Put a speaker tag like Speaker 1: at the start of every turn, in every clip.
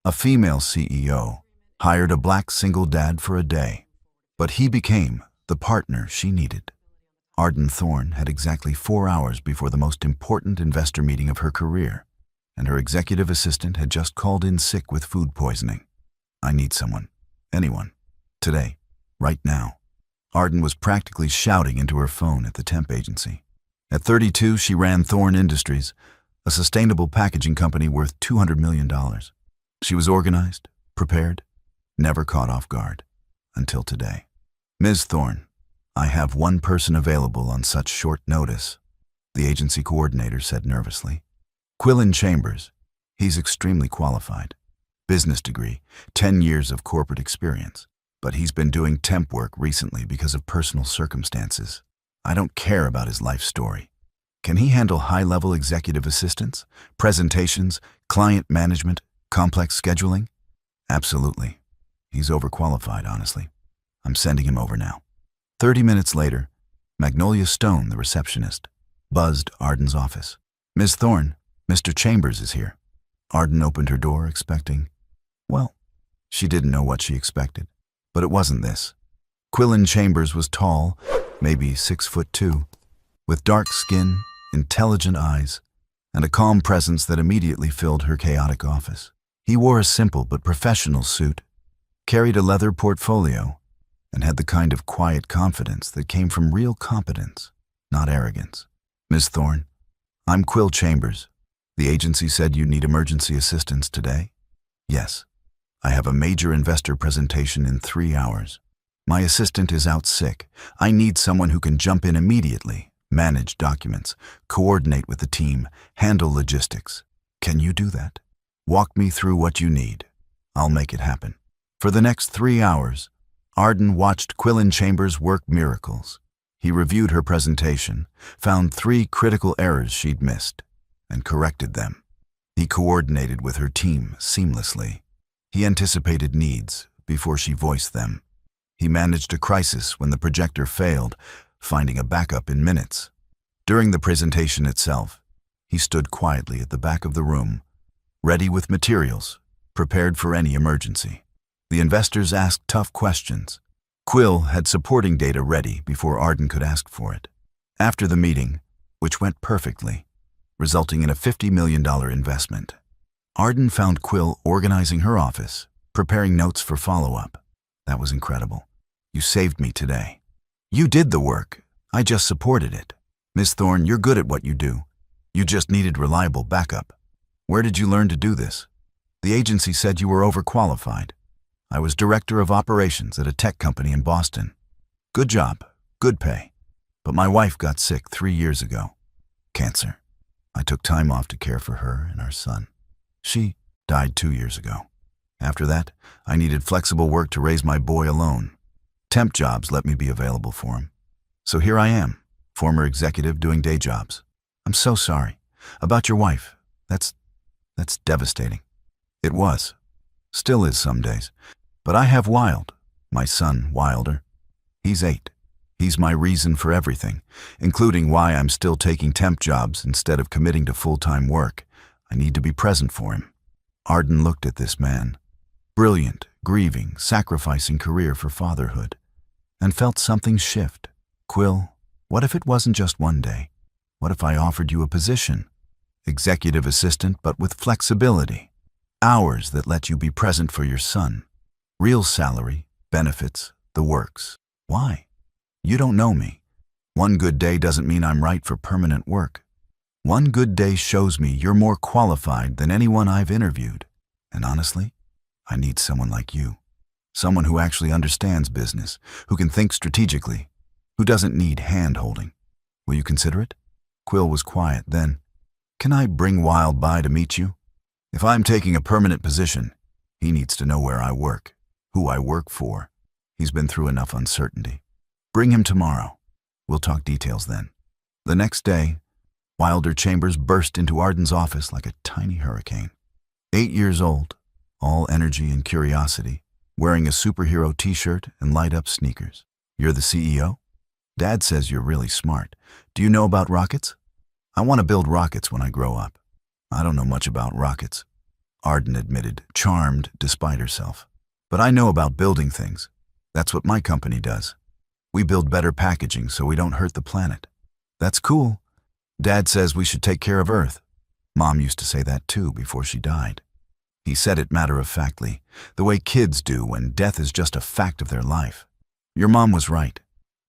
Speaker 1: A female CEO hired a black single dad for a day, but he became the partner she needed. Arden Thorne had exactly 4 hours before the most important investor meeting of her career, and her executive assistant had just called in sick with food poisoning. I need someone, anyone, today, right now. Arden was practically shouting into her phone at the temp agency. At 32, she ran Thorne Industries, a sustainable packaging company worth $200 million. She was organized, prepared, never caught off guard, until today. Ms. Thorne, I have one person available on such short notice, the agency coordinator said nervously. Quillen Chambers. He's extremely qualified. Business degree, 10 years of corporate experience. But he's been doing temp work recently because of personal circumstances. I don't care about his life story. Can he handle high-level executive assistance, presentations, client management, complex scheduling? Absolutely. He's overqualified, honestly. I'm sending him over now. 30 minutes later, Magnolia Stone, the receptionist, buzzed Arden's office. Ms. Thorne, Mr. Chambers is here. Arden opened her door, expecting, well, she didn't know what she expected. But it wasn't this. Quillen Chambers was tall, maybe 6'2", with dark skin, intelligent eyes, and a calm presence that immediately filled her chaotic office. He wore a simple but professional suit, carried a leather portfolio, and had the kind of quiet confidence that came from real competence, not arrogance. Ms. Thorne, I'm Quill Chambers. The agency said you need emergency assistance today? Yes. I have a major investor presentation in 3 hours. My assistant is out sick. I need someone who can jump in immediately, manage documents, coordinate with the team, handle logistics. Can you do that? Walk me through what you need. I'll make it happen. For the next 3 hours, Arden watched Quillen Chambers work miracles. He reviewed her presentation, found 3 critical errors she'd missed, and corrected them. He coordinated with her team seamlessly. He anticipated needs before she voiced them. He managed a crisis when the projector failed, finding a backup in minutes. During the presentation itself, he stood quietly at the back of the room, ready with materials, prepared for any emergency. The investors asked tough questions. Quill had supporting data ready before Arden could ask for it. After the meeting, which went perfectly, resulting in a $50 million investment, Arden found Quill organizing her office, preparing notes for follow-up. That was incredible. You saved me today. You did the work. I just supported it. Ms. Thorne, you're good at what you do. You just needed reliable backup. Where did you learn to do this? The agency said you were overqualified. I was director of operations at a tech company in Boston. Good job, good pay. But my wife got sick 3 years ago. Cancer. I took time off to care for her and our son. She died 2 years ago. After that, I needed flexible work to raise my boy alone. Temp jobs let me be available for him. So here I am, former executive doing day jobs. I'm so sorry. About your wife. That's devastating. It was. Still is some days. But I have Wild, my son Wilder. He's 8. He's my reason for everything, including why I'm still taking temp jobs instead of committing to full-time work. I need to be present for him. Arden looked at this man, brilliant, grieving, sacrificing career for fatherhood, and felt something shift. Quill, what if it wasn't just one day? What if I offered you a position? Executive assistant, but with flexibility. Hours that let you be present for your son. Real salary, benefits, the works. Why? You don't know me. One good day doesn't mean I'm right for permanent work. One good day shows me you're more qualified than anyone I've interviewed. And honestly, I need someone like you. Someone who actually understands business, who can think strategically, who doesn't need hand-holding. Will you consider it? Quill was quiet then. Can I bring Wild by to meet you? If I'm taking a permanent position, he needs to know where I work, who I work for. He's been through enough uncertainty. Bring him tomorrow. We'll talk details then. The next day, Wilder Chambers burst into Arden's office like a tiny hurricane. 8 years old, all energy and curiosity, wearing a superhero t-shirt and light-up sneakers. You're the CEO? Dad says you're really smart. Do you know about rockets? I want to build rockets when I grow up. I don't know much about rockets. Arden admitted, charmed despite herself. But I know about building things. That's what my company does. We build better packaging so we don't hurt the planet. That's cool. Dad says we should take care of Earth. Mom used to say that too before she died. He said it matter-of-factly, the way kids do when death is just a fact of their life. Your mom was right.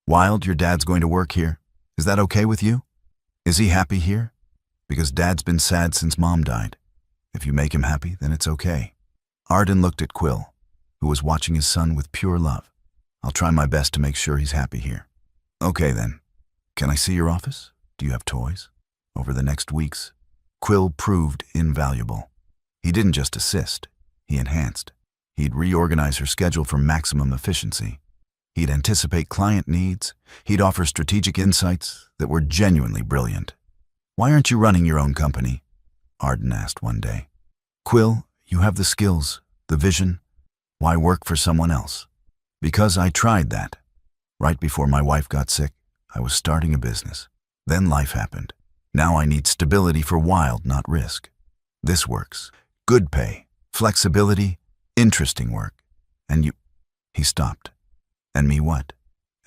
Speaker 1: Wild, your dad's going to work here. Is that okay with you? Is he happy here? Because Dad's been sad since Mom died. If you make him happy, then it's okay. Arden looked at Quill, who was watching his son with pure love. I'll try my best to make sure he's happy here. Okay then. Can I see your office? Do you have toys? Over the next weeks, Quill proved invaluable. He didn't just assist, he enhanced. He'd reorganize her schedule for maximum efficiency. He'd anticipate client needs. He'd offer strategic insights that were genuinely brilliant. Why aren't you running your own company? Arden asked one day. Quill, you have the skills, the vision. Why work for someone else? Because I tried that. Right before my wife got sick, I was starting a business. Then life happened. Now I need stability for Wild, not risk. This works. Good pay, flexibility, interesting work. And you... He stopped. And me what?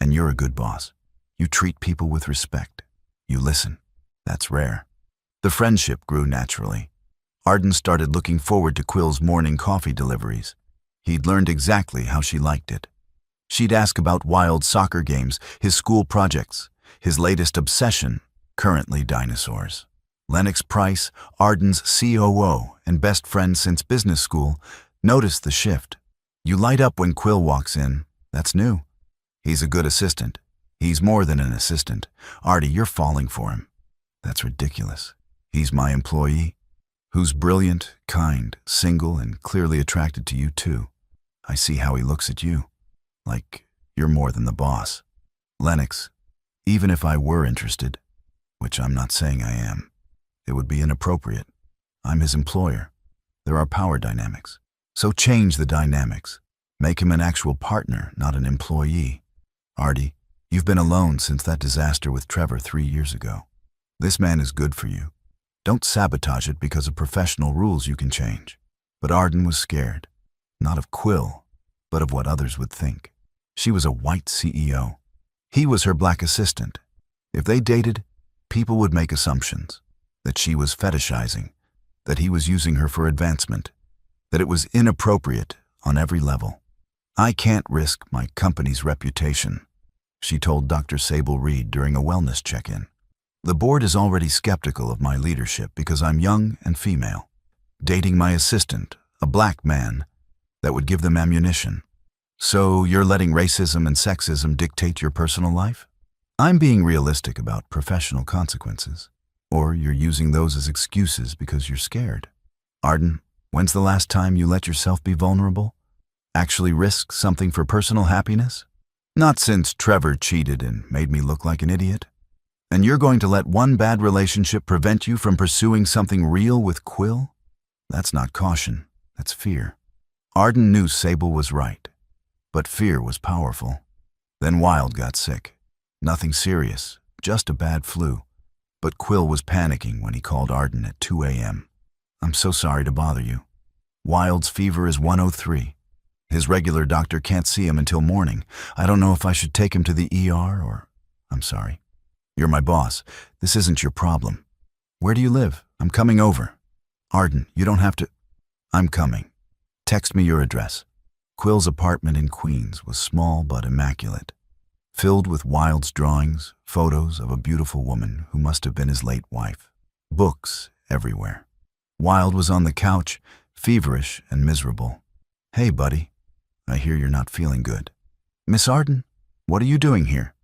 Speaker 1: And you're a good boss. You treat people with respect. You listen. That's rare. The friendship grew naturally. Arden started looking forward to Quill's morning coffee deliveries. He'd learned exactly how she liked it. She'd ask about Wild's soccer games, his school projects, his latest obsession, currently dinosaurs. Lennox Price, Arden's COO and best friend since business school, noticed the shift. You light up when Quill walks in. That's new. He's a good assistant. He's more than an assistant. Artie, you're falling for him. That's ridiculous. He's my employee, who's brilliant, kind, single, and clearly attracted to you too. I see how he looks at you. Like you're more than the boss. Lennox, even if I were interested, which I'm not saying I am, it would be inappropriate. I'm his employer. There are power dynamics. So change the dynamics. Make him an actual partner, not an employee. Artie, you've been alone since that disaster with Trevor 3 years ago. This man is good for you. Don't sabotage it because of professional rules you can change. But Arden was scared. Not of Quill, but of what others would think. She was a white CEO. He was her black assistant. If they dated, people would make assumptions. That she was fetishizing. That he was using her for advancement. That it was inappropriate on every level. I can't risk my company's reputation, she told Dr. Sable Reed during a wellness check-in. The board is already skeptical of my leadership because I'm young and female. Dating my assistant, a black man, that would give them ammunition. So you're letting racism and sexism dictate your personal life? I'm being realistic about professional consequences. Or you're using those as excuses because you're scared. Arden, when's the last time you let yourself be vulnerable? Actually risk something for personal happiness? Not since Trevor cheated and made me look like an idiot. And you're going to let one bad relationship prevent you from pursuing something real with Quill? That's not caution, that's fear. Arden knew Sable was right, but fear was powerful. Then Wild got sick. Nothing serious, just a bad flu. But Quill was panicking when he called Arden at 2 a.m. I'm so sorry to bother you. Wild's fever is 103. His regular doctor can't see him until morning. I don't know if I should take him to the ER or... I'm sorry. You're my boss. This isn't your problem. Where do you live? I'm coming over. Arden, you don't have to... I'm coming. Text me your address. Quill's apartment in Queens was small but immaculate, filled with Wild's drawings, photos of a beautiful woman who must have been his late wife. Books everywhere. Wild was on the couch, feverish and miserable. Hey, buddy. I hear you're not feeling good. Miss Arden, what are you doing here?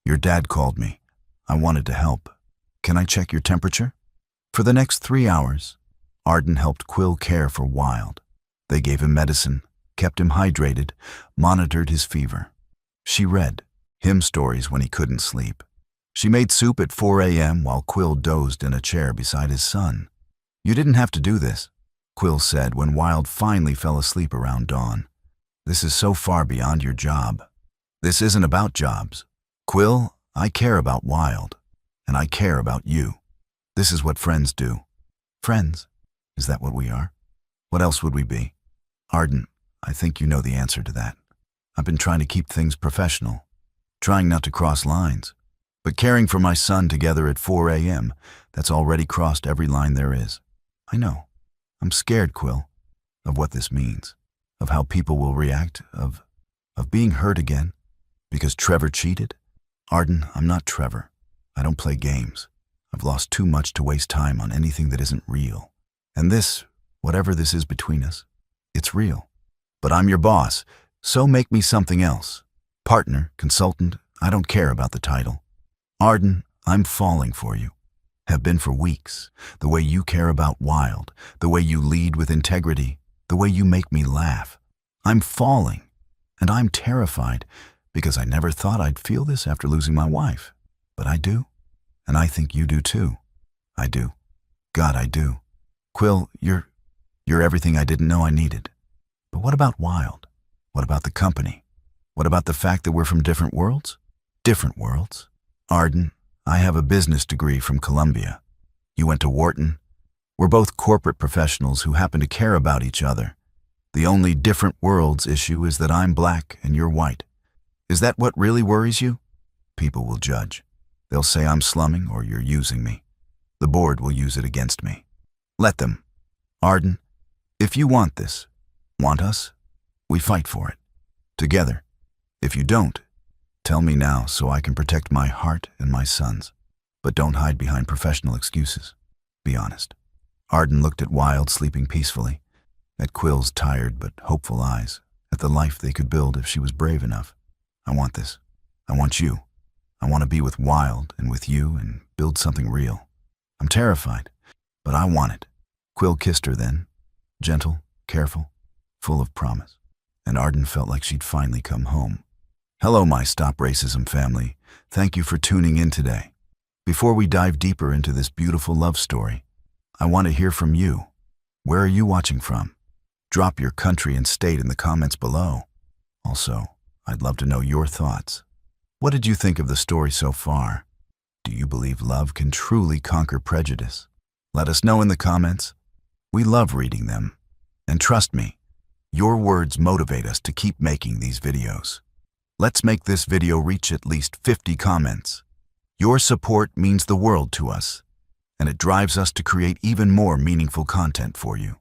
Speaker 1: Your dad called me. I wanted to help. Can I check your temperature? For the next 3 hours, Arden helped Quill care for Wild. They gave him medicine, kept him hydrated, monitored his fever. She read him stories when he couldn't sleep. She made soup at 4 a.m. while Quill dozed in a chair beside his son. You didn't have to do this, Quill said when Wild finally fell asleep around dawn. This is so far beyond your job. This isn't about jobs. Quill, I care about Wild, and I care about you. This is what friends do. Friends? Is that what we are? What else would we be? Arden, I think you know the answer to that. I've been trying to keep things professional, trying not to cross lines. But caring for my son together at 4 a.m., that's already crossed every line there is. I know. I'm scared, Quill, of what this means, of how people will react, of being hurt again, because Trevor cheated. Arden, I'm not Trevor. I don't play games. I've lost too much to waste time on anything that isn't real. And this, whatever this is between us, it's real. But I'm your boss, so make me something else. Partner, consultant, I don't care about the title. Arden, I'm falling for you. Have been for weeks. The way you care about Wild, the way you lead with integrity, the way you make me laugh. I'm falling, and I'm terrified because I never thought I'd feel this after losing my wife. But I do, and I think you do too. I do. God, I do. Quill, you're everything I didn't know I needed. But what about Wild? What about the company? What about the fact that we're from different worlds? Different worlds? Arden, I have a business degree from Columbia. You went to Wharton. We're both corporate professionals who happen to care about each other. The only different worlds issue is that I'm black and you're white. Is that what really worries you? People will judge. They'll say I'm slumming or you're using me. The board will use it against me. Let them. Arden, if you want this, want us, we fight for it. Together. If you don't, tell me now so I can protect my heart and my son's. But don't hide behind professional excuses. Be honest. Arden looked at Wild sleeping peacefully, at Quill's tired but hopeful eyes, at the life they could build if she was brave enough. I want this. I want you. I want to be with Wild and with you and build something real. I'm terrified, but I want it. Quill kissed her then, gentle, careful, full of promise, and Arden felt like she'd finally come home. Hello, my Stop Racism family. Thank you for tuning in today. Before we dive deeper into this beautiful love story, I want to hear from you. Where are you watching from? Drop your country and state in the comments below. Also, I'd love to know your thoughts. What did you think of the story so far? Do you believe love can truly conquer prejudice? Let us know in the comments. We love reading them. And trust me, your words motivate us to keep making these videos. Let's make this video reach at least 50 comments. Your support means the world to us, and it drives us to create even more meaningful content for you.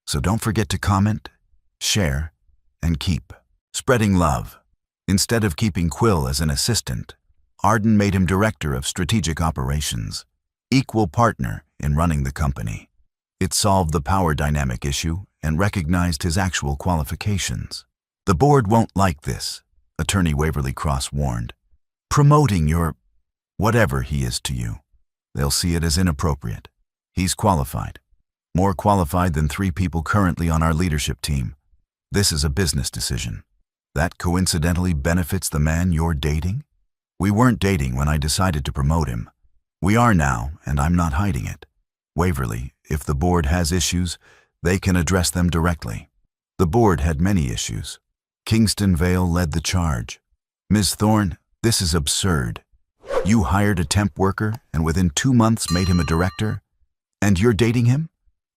Speaker 1: So don't forget to comment, share, and keep spreading love. Instead of keeping Quill as an assistant, Arden made him director of strategic operations, equal partner in running the company. It solved the power dynamic issue and recognized his actual qualifications. The board won't like this, Attorney Waverly Cross warned. Promoting your whatever he is to you. They'll see it as inappropriate. He's qualified. More qualified than 3 people currently on our leadership team. This is a business decision. That coincidentally benefits the man you're dating? We weren't dating when I decided to promote him. We are now, and I'm not hiding it. Waverly, if the board has issues, they can address them directly. The board had many issues. Kingston Vale led the charge. Ms. Thorne, this is absurd. You hired a temp worker and within 2 months made him a director? And you're dating him?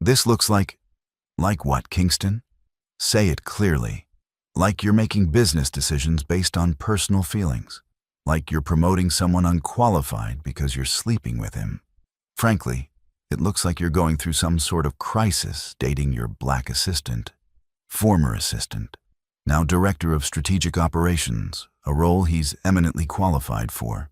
Speaker 1: This looks like what, Kingston? Say it clearly. Like you're making business decisions based on personal feelings. Like you're promoting someone unqualified because you're sleeping with him. Frankly, it looks like you're going through some sort of crisis dating your black assistant, former assistant, now director of strategic operations, a role he's eminently qualified for.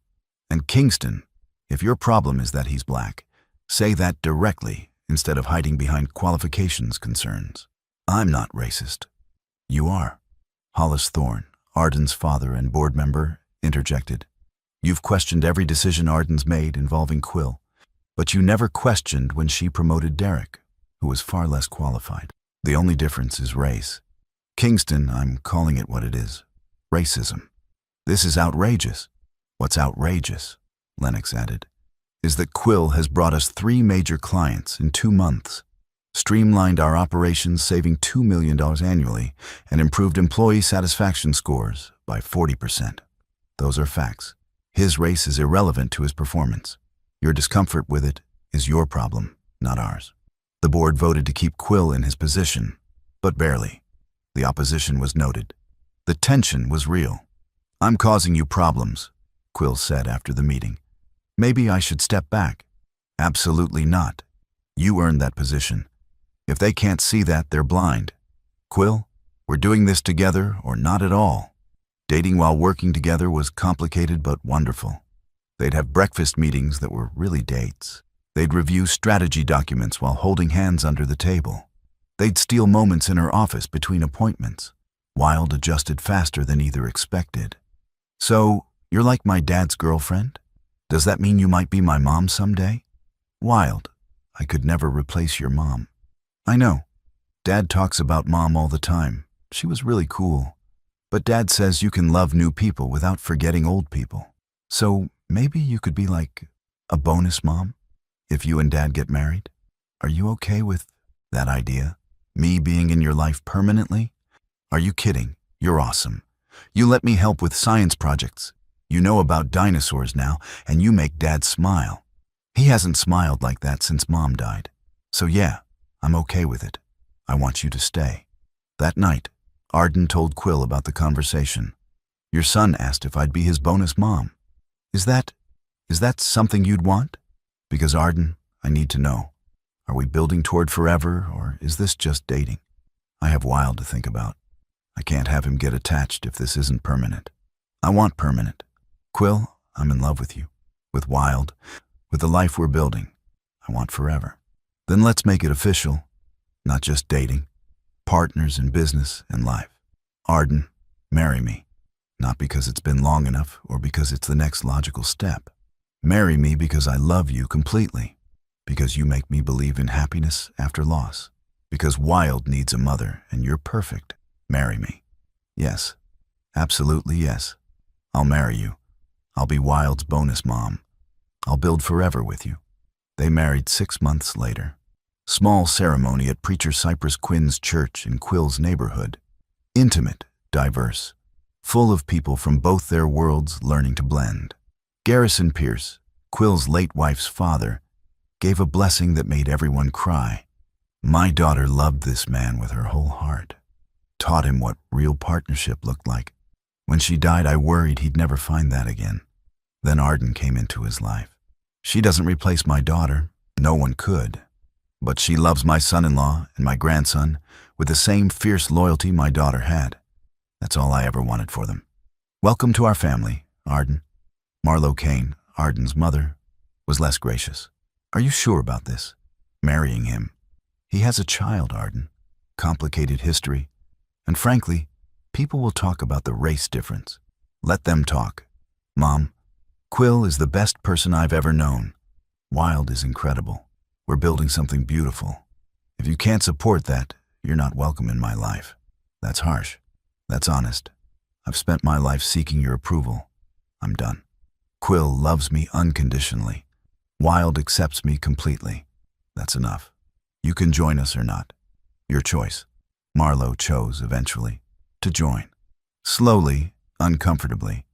Speaker 1: And Kingston, if your problem is that he's black, say that directly instead of hiding behind qualifications concerns. I'm not racist. You are. Hollis Thorne, Arden's father and board member, interjected. You've questioned every decision Arden's made involving Quill, but you never questioned when she promoted Derek, who was far less qualified. The only difference is race. Kingston, I'm calling it what it is. Racism. This is outrageous. What's outrageous, Lennox added, is that Quill has brought us 3 major clients in 2 months, streamlined our operations saving $2 million annually, and improved employee satisfaction scores by 40%. Those are facts. His race is irrelevant to his performance. Your discomfort with it is your problem, not ours. The The board voted to keep Quill in his position, but barely. The opposition was noted. The tension was real. "I'm causing you problems," Quill said after the meeting. "Maybe I should step back." "Absolutely not. You earned that position. If they can't see that, they're blind. Quill, we're doing this together or not at all." Dating while working together was complicated but wonderful. They'd have breakfast meetings that were really dates. They'd review strategy documents while holding hands under the table. They'd steal moments in her office between appointments. Wild adjusted faster than either expected. "So, you're like my dad's girlfriend? Does that mean you might be my mom someday?" "Wild, I could never replace your mom." "I know. Dad talks about Mom all the time. She was really cool. But Dad says you can love new people without forgetting old people. So maybe you could be like a bonus mom if you and Dad get married. Are you okay with that idea? Me being in your life permanently?" "Are you kidding? You're awesome. You let me help with science projects. You know about dinosaurs now, and you make Dad smile. He hasn't smiled like that since Mom died. So yeah, I'm okay with it. I want you to stay." That night, Arden told Quill about the conversation. "Your son asked if I'd be his bonus mom. Is that something you'd want? Because Arden, I need to know. Are we building toward forever, or is this just dating? I have Wild to think about. I can't have him get attached if this isn't permanent. I want permanent. Quill, I'm in love with you, with Wild, with the life we're building. I want forever. Then let's make it official, not just dating. Partners in business and life. Arden, marry me. Not because it's been long enough or because it's the next logical step. Marry me because I love you completely. Because you make me believe in happiness after loss. Because Wild needs a mother and you're perfect. Marry me." "Yes, absolutely yes. I'll marry you. I'll be Wild's bonus mom. I'll build forever with you." They married 6 months later. Small ceremony at Preacher Cypress Quinn's church in Quill's neighborhood. Intimate, diverse, full of people from both their worlds learning to blend. Garrison Pierce, Quill's late wife's father, gave a blessing that made everyone cry. "My daughter loved this man with her whole heart. Taught him what real partnership looked like. When she died, I worried he'd never find that again." Then Arden came into his life. "She doesn't replace my daughter. No one could. But she loves my son-in-law and my grandson with the same fierce loyalty my daughter had. That's all I ever wanted for them. Welcome to our family, Arden." Marlo Kane, Arden's mother, was less gracious. "Are you sure about this? Marrying him? He has a child, Arden. Complicated history. And frankly, people will talk about the race difference. Let them talk. Mom, Quill is the best person I've ever known. Wild is incredible. We're building something beautiful. If you can't support that, you're not welcome in my life. That's harsh. That's honest. I've spent my life seeking your approval. I'm done. Quill loves me unconditionally. Wild accepts me completely. That's enough. You can join us or not. Your choice." Marlo chose, eventually, to join. Slowly, uncomfortably,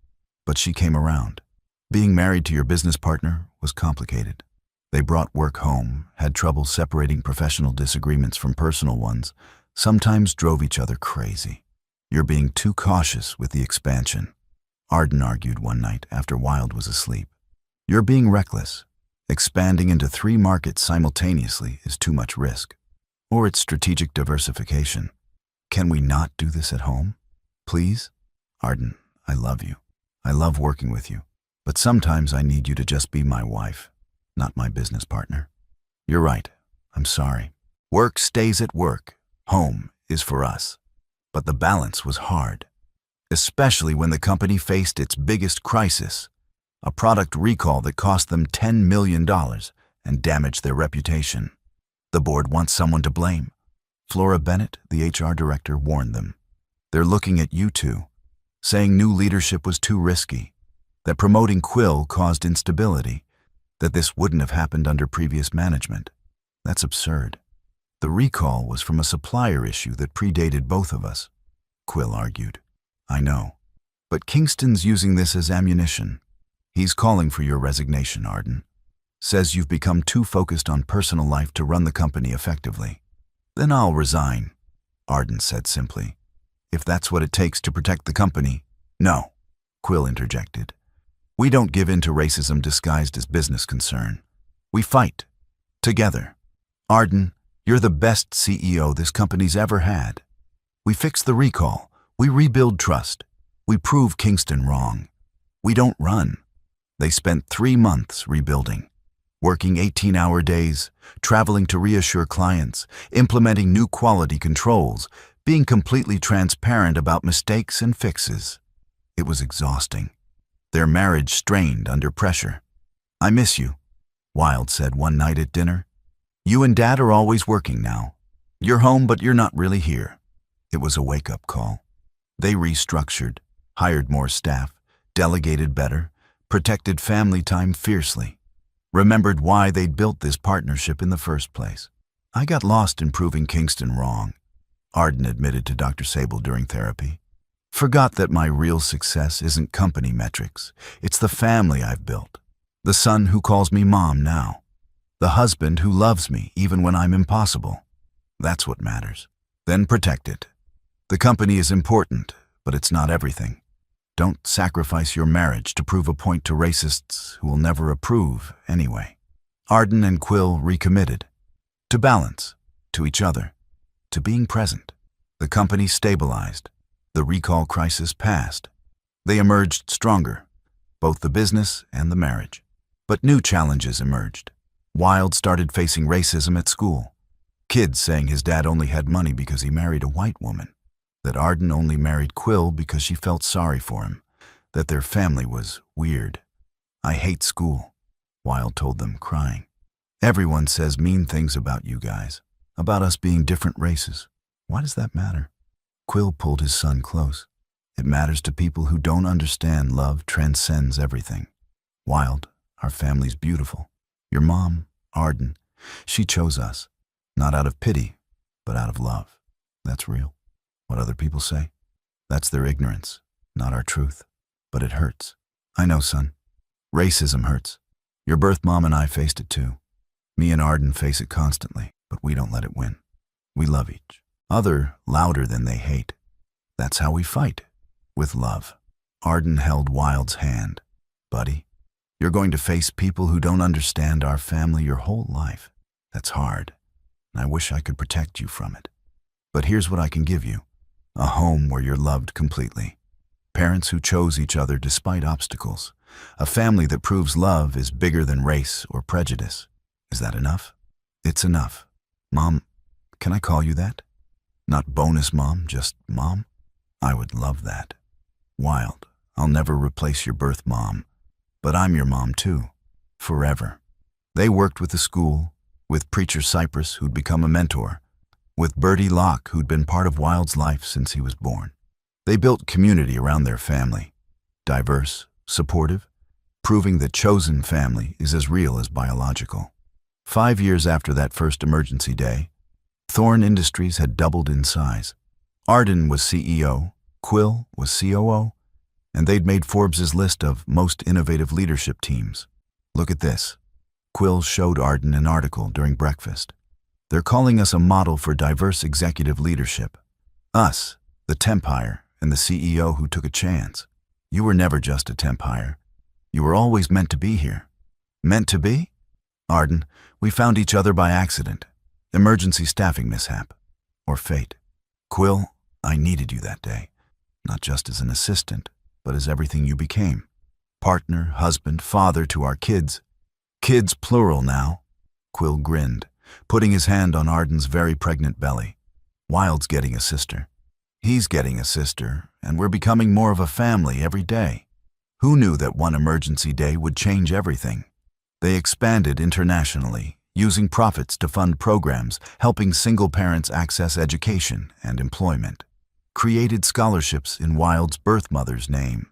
Speaker 1: but she came around. Being married to your business partner was complicated. They brought work home, had trouble separating professional disagreements from personal ones, sometimes drove each other crazy. "You're being too cautious with the expansion," Arden argued one night after Wild was asleep. "You're being reckless. Expanding into 3 markets simultaneously is too much risk. Or it's strategic diversification. Can we not do this at home? Please? Arden, I love you. I love working with you. But sometimes I need you to just be my wife, not my business partner." "You're right. I'm sorry. Work stays at work. Home is for us." But the balance was hard, especially when the company faced its biggest crisis, a product recall that cost them $10 million and damaged their reputation. The board wants someone to blame. Flora Bennett, the HR director, warned them. "They're looking at you two, saying new leadership was too risky, that promoting Quill caused instability, that this wouldn't have happened under previous management. That's absurd. The recall was from a supplier issue that predated both of us," Quill argued. "I know. But Kingston's using this as ammunition. He's calling for your resignation, Arden. Says you've become too focused on personal life to run the company effectively. Then I'll resign, Arden said simply. If that's what it takes to protect the company. No, Quill interjected. We don't give in to racism disguised as business concern. We fight. Together. Arden, you're the best CEO this company's ever had. We fix the recall. We rebuild trust. We prove Kingston wrong. We don't run. They spent 3 months rebuilding, working 18-hour days, traveling to reassure clients, implementing new quality controls, being completely transparent about mistakes and fixes. It was exhausting. Their marriage strained under pressure. I miss you, Wild said one night at dinner. You and Dad are always working now. You're home, but you're not really here. It was a wake-up call. They restructured, hired more staff, delegated better, protected family time fiercely, remembered why they'd built this partnership in the first place. I got lost in proving Kingston wrong, Arden admitted to Dr. Sable during therapy. Forgot that my real success isn't company metrics. It's the family I've built. The son who calls me mom now. The husband who loves me even when I'm impossible. That's what matters. Then protect it. The company is important, but it's not everything. Don't sacrifice your marriage to prove a point to racists who will never approve anyway. Arden and Quill recommitted. To balance, to each other, to being present. The company stabilized. The recall crisis passed. They emerged stronger, both the business and the marriage. But new challenges emerged. Wild started facing racism at school. Kids saying his dad only had money because he married a white woman. That Arden only married Quill because she felt sorry for him. That their family was weird. I hate school, Wild told them, crying. Everyone says mean things about you guys, about us being different races. Why does that matter? Quill pulled his son close. It matters to people who don't understand love transcends everything. Wild, our family's beautiful. Your mom, Arden, she chose us, not out of pity, but out of love. That's real. What other people say? That's their ignorance, not our truth. But it hurts. I know, son. Racism hurts. Your birth mom and I faced it too. Me and Arden face it constantly, but we don't let it win. We love each other louder than they hate. That's how we fight, with love. Arden held Wild's hand. Buddy, you're going to face people who don't understand our family your whole life. That's hard, and I wish I could protect you from it. But here's what I can give you. A home where you're loved completely. Parents who chose each other despite obstacles. A family that proves love is bigger than race or prejudice. Is that enough? It's enough. Mom, can I call you that? Not bonus mom, just mom? I would love that. Wild, I'll never replace your birth mom. But I'm your mom too. Forever. They worked with the school, with Preacher Cypress, who'd become a mentor, with Bertie Locke, who'd been part of Wild's life since he was born. They built community around their family, diverse, supportive, proving that chosen family is as real as biological. 5 years after that first emergency day, Thorne Industries had doubled in size. Arden was CEO, Quill was COO, and they'd made Forbes' list of most innovative leadership teams. Look at this. Quill showed Arden an article during breakfast. They're calling us a model for diverse executive leadership. Us, the temp hire, and the CEO who took a chance. You were never just a temp hire. You were always meant to be here. Meant to be? Arden, we found each other by accident. Emergency staffing mishap. Or fate. Quill, I needed you that day. Not just as an assistant, but as everything you became. Partner, husband, father to our kids. Kids plural now. Quill grinned, putting his hand on Arden's very pregnant belly. Wild's getting a sister. He's getting a sister, and we're becoming more of a family every day. Who knew that one emergency day would change everything? They expanded internationally, using profits to fund programs helping single parents access education and employment. Created scholarships in Wild's birth mother's name.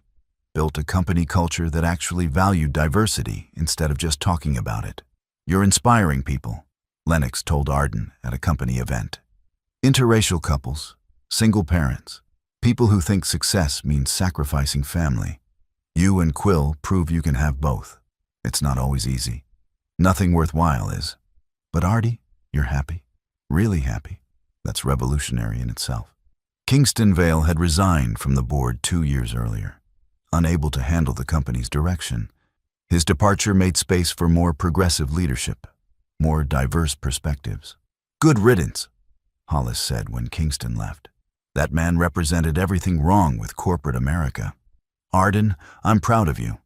Speaker 1: Built a company culture that actually valued diversity instead of just talking about it. You're inspiring people, Lennox told Arden at a company event. Interracial couples, single parents, people who think success means sacrificing family. You and Quill prove you can have both. It's not always easy. Nothing worthwhile is. But Artie, you're happy. Really happy. That's revolutionary in itself. Kingston Vale had resigned from the board 2 years earlier, unable to handle the company's direction. His departure made space for more progressive leadership, more diverse perspectives. Good riddance, Hollis said when Kingston left. That man represented everything wrong with corporate America. Arden, I'm proud of you.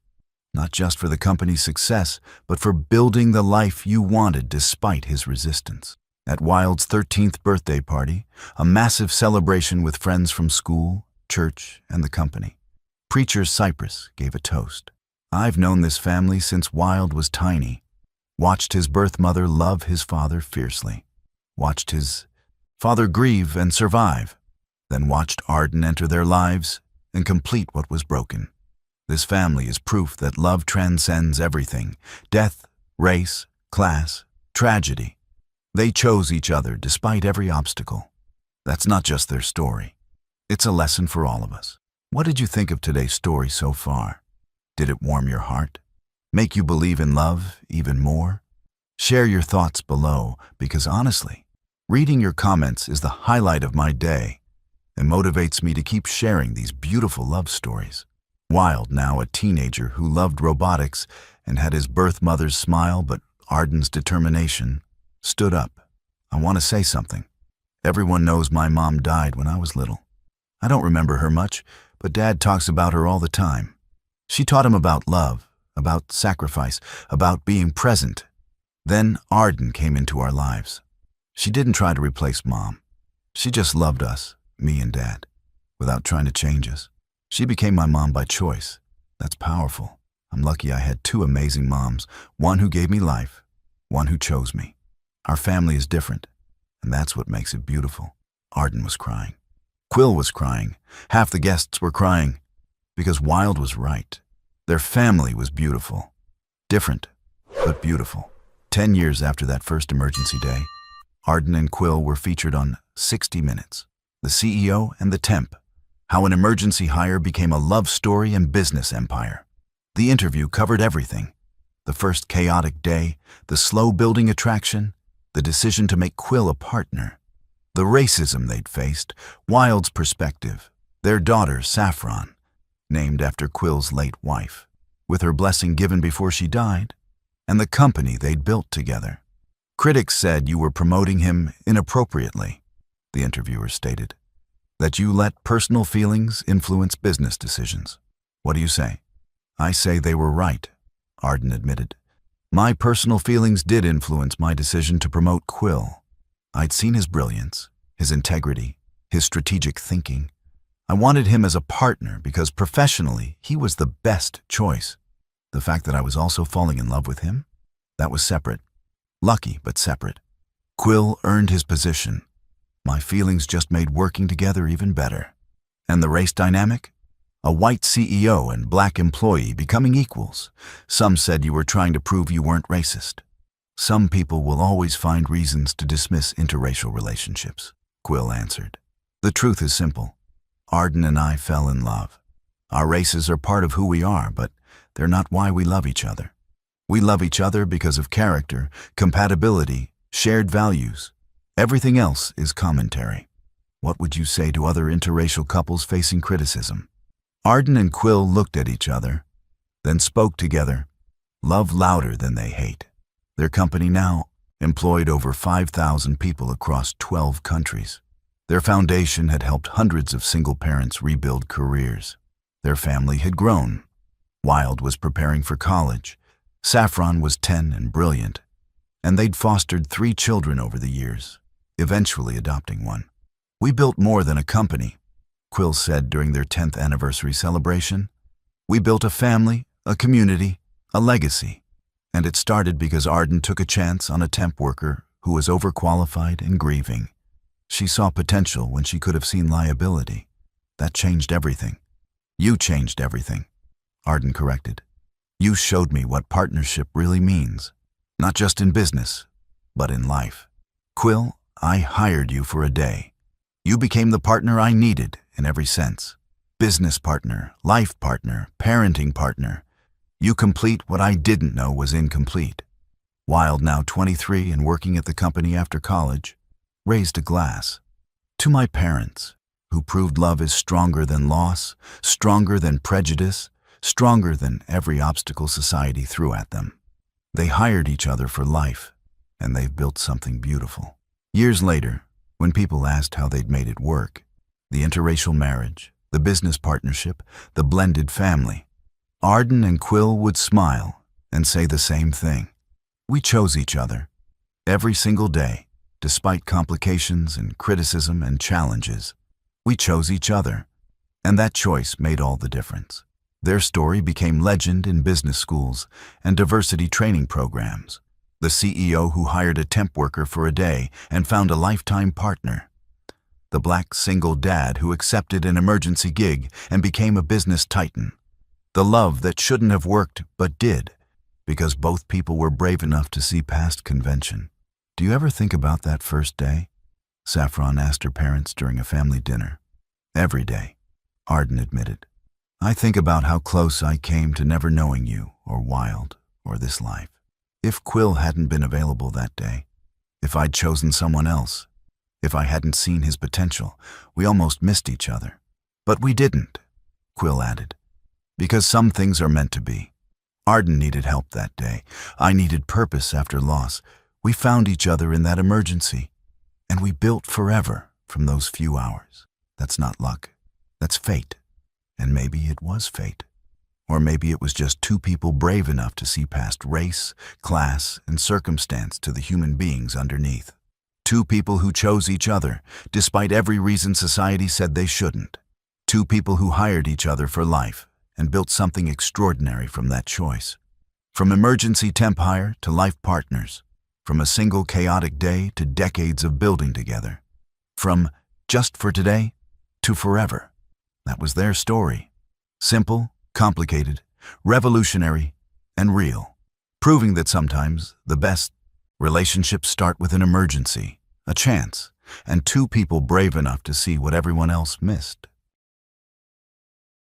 Speaker 1: Not just for the company's success, but for building the life you wanted despite his resistance. At Wild's 13th birthday party, a massive celebration with friends from school, church, and the company, Preacher Cypress gave a toast. I've known this family since Wild was tiny. Watched his birth mother love his father fiercely. Watched his father grieve and survive. Then watched Arden enter their lives and complete what was broken. This family is proof that love transcends everything: death, race, class, tragedy. They chose each other despite every obstacle. That's not just their story. It's a lesson for all of us. What did you think of today's story so far? Did it warm your heart? Make you believe in love even more? Share your thoughts below, because honestly, reading your comments is the highlight of my day and motivates me to keep sharing these beautiful love stories. Wild, now a teenager who loved robotics and had his birth mother's smile but Arden's determination, stood up. I want to say something. Everyone knows my mom died when I was little. I don't remember her much, but Dad talks about her all the time. She taught him about love, about sacrifice, about being present. Then Arden came into our lives. She didn't try to replace Mom. She just loved us, me and Dad, without trying to change us. She became my mom by choice. That's powerful. I'm lucky I had 2 amazing moms, one who gave me life, one who chose me. Our family is different, and that's what makes it beautiful. Arden was crying. Quill was crying. Half the guests were crying. Because Wild was right. Their family was beautiful. Different, but beautiful. 10 years after that first emergency day, Arden and Quill were featured on 60 Minutes. The CEO and the Temp. How an emergency hire became a love story and business empire. The interview covered everything. The first chaotic day, the slow-building attraction, the decision to make Quill a partner, the racism they'd faced, Wild's perspective, their daughter, Saffron, named after Quill's late wife, with her blessing given before she died, and the company they'd built together. Critics said you were promoting him inappropriately, the interviewer stated. That you let personal feelings influence business decisions. What do you say? I say they were right, Arden admitted. My personal feelings did influence my decision to promote Quill. I'd seen his brilliance, his integrity, his strategic thinking. I wanted him as a partner because professionally he was the best choice. The fact that I was also falling in love with him? That was separate. Lucky, but separate. Quill earned his position. My feelings just made working together even better. And the race dynamic? A white CEO and black employee becoming equals. Some said you were trying to prove you weren't racist. Some people will always find reasons to dismiss interracial relationships, Quill answered. The truth is simple. Arden and I fell in love. Our races are part of who we are, but they're not why we love each other. We love each other because of character, compatibility, shared values. Everything else is commentary. What would you say to other interracial couples facing criticism? Arden and Quill looked at each other, then spoke together. Love louder than they hate. Their company now employed over 5,000 people across 12 countries. Their foundation had helped hundreds of single parents rebuild careers. Their family had grown. Wild was preparing for college. Saffron was 10 and brilliant. And they'd fostered 3 children over the years, eventually adopting one. We built more than a company, Quill said during their 10th anniversary celebration. We built a family, a community, a legacy. And it started because Arden took a chance on a temp worker who was overqualified and grieving. She saw potential when she could have seen liability. That changed everything. You changed everything, Arden corrected. You showed me what partnership really means, not just in business, but in life. Quill, I hired you for a day. You became the partner I needed in every sense. Business partner, life partner, parenting partner. You complete what I didn't know was incomplete. Wild, now 23 and working at the company after college, raised a glass. To my parents, who proved love is stronger than loss, stronger than prejudice, stronger than every obstacle society threw at them. They hired each other for life, and they've built something beautiful. Years later, when people asked how they'd made it work, the interracial marriage, the business partnership, the blended family, Arden and Quill would smile and say the same thing. We chose each other. Every single day, despite complications and criticism and challenges, we chose each other. And that choice made all the difference. Their story became legend in business schools and diversity training programs. The CEO who hired a temp worker for a day and found a lifetime partner. The black single dad who accepted an emergency gig and became a business titan. The love that shouldn't have worked but did, because both people were brave enough to see past convention. Do you ever think about that first day? Saffron asked her parents during a family dinner. Every day, Arden admitted. I think about how close I came to never knowing you, or Wild, or this life. If Quill hadn't been available that day, if I'd chosen someone else, if I hadn't seen his potential, we almost missed each other. But we didn't, Quill added, because some things are meant to be. Arden needed help that day. I needed purpose after loss. We found each other in that emergency, and we built forever from those few hours. That's not luck. That's fate. And maybe it was fate. Or maybe it was just two people brave enough to see past race, class, and circumstance to the human beings underneath. Two people who chose each other, despite every reason society said they shouldn't. Two people who hired each other for life and built something extraordinary from that choice. From emergency temp hire to life partners. From a single chaotic day to decades of building together. From just for today to forever. That was their story. Simple, complicated, revolutionary, and real. Proving that sometimes the best relationships start with an emergency, a chance, and two people brave enough to see what everyone else missed.